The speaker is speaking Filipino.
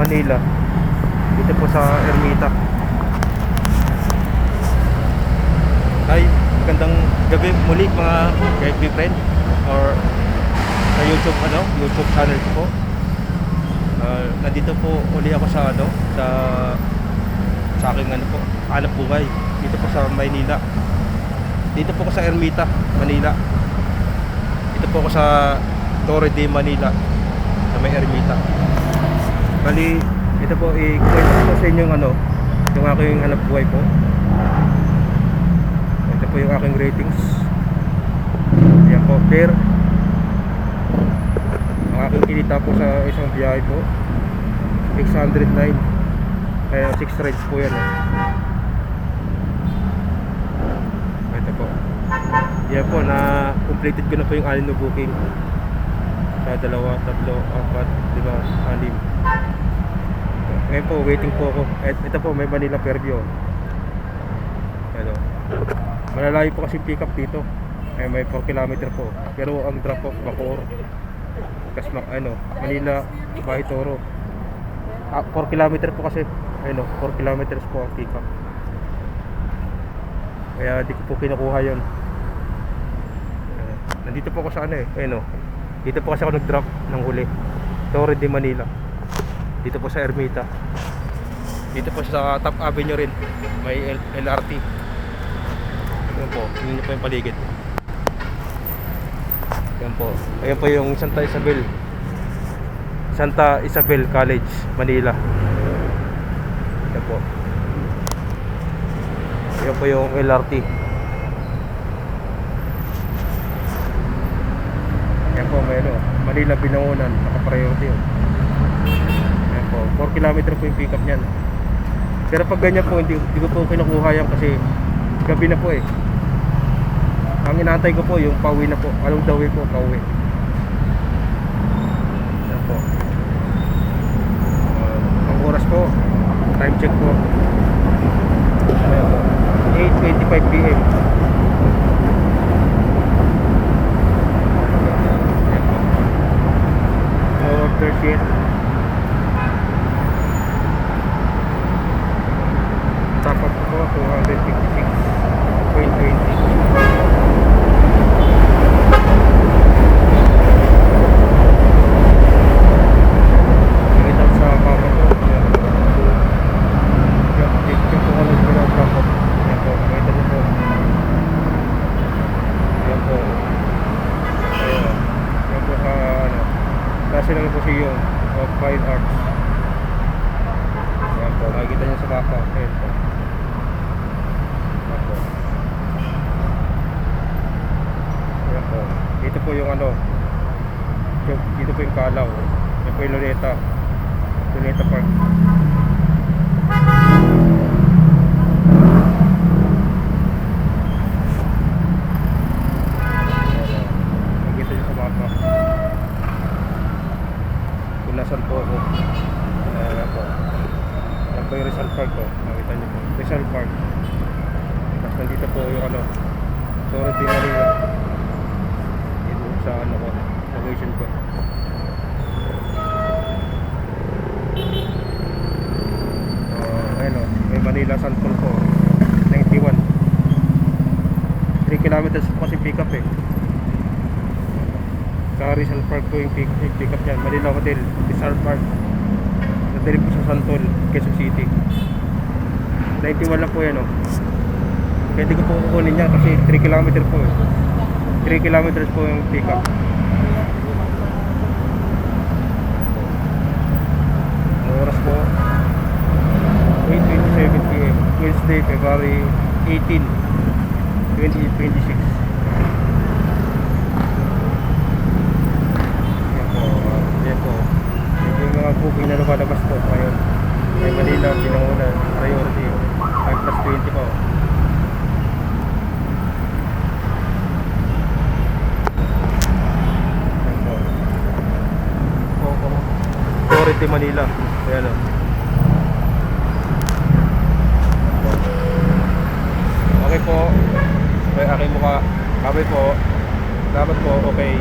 Manila. Dito po sa Ermita. Ay, magandang gabi muli mga KFB friend or sa YouTube channel ko po. Nandito po uli ako sa sa aking hanap buhay dito po sa Maynila. Dito po ako sa Ermita, Manila. Dito po ako sa Torre de Manila sa may Ermita. Bali, ito po i-kwento ko sa inyo yung aking hanap buhay po. Ito po yung aking ratings. Ayan po, fair. Ang aking kinita po sa isang biyahe po 609. Kaya 6 rides po yan Ito po. Yan po, na-completed ko na po yung 6 na booking. Sa 2, 3, 4, 5, 6. Ngayon po, waiting po ako. Ito po, may Manila Fairview. Malalayo po kasi pick up dito. May 4 km po. Pero ang drop off Bacoor. Manila Bahay Toro. 4 km po kasi. 4 km po ang pick up. Kaya di ko po kinukuha yun. Nandito po ako sa dito po kasi ako nag-drop ng huli. Torre de Manila. Dito po sa Ermita. Dito po sa Top Avenue rin. May LRT. Ayan po, yun po yung paligid. Ayan po. Ayan po yung Santa Isabel College, Manila. Ayan po. Ayan po yung LRT. Ayan po, may Manila Binangonan, naka-priority yun. Ayan po, 4 km po yung pick up nyan. Pero pag ganyan po, hindi ko po kinukuha yan kasi gabi na po Ang inaantay ko po yung pauwi na po. Along the way po, pauwi. Ayan po. Ang oras po, time check po. Ayan po, 8:25 PM. Order sheet. Tapat po 256.20. National Museum of Fine Arts. Ayan po, makikita nyo sa mapa. Ayan po. Ayan po. Ayan po. Dito po yung dito po yung Kalaw. Ayan po yung Luneta Park. Makikita nyo sa mapa nasan po ako. Ayan po. Ayan po yung Rizal Park po. Nakita nyo po. Rizal Park. Tapos nandito po yung Torre de Manila. Dito sa location ko. Ayan may Manila Santol po. 91. 3 kilometers po kasi pick up sa Rizal Park po yung pick up yan. Manila Hotel, Rizal Park. Nadali po sa Santol, Quezon City. 91 lang po yan Kaya di ko po kukunin yan kasi 3 km po 3 km po yung pick up. Ang oras po 8:27 PM, Wednesday, February 18, 2026. Yung booking na lumalabas po ngayon ay Manila Binangonan, priority 5+20 po. Torre de Manila. Ayan Okay po. May aking mukha. Kami po. Dapat po, okay.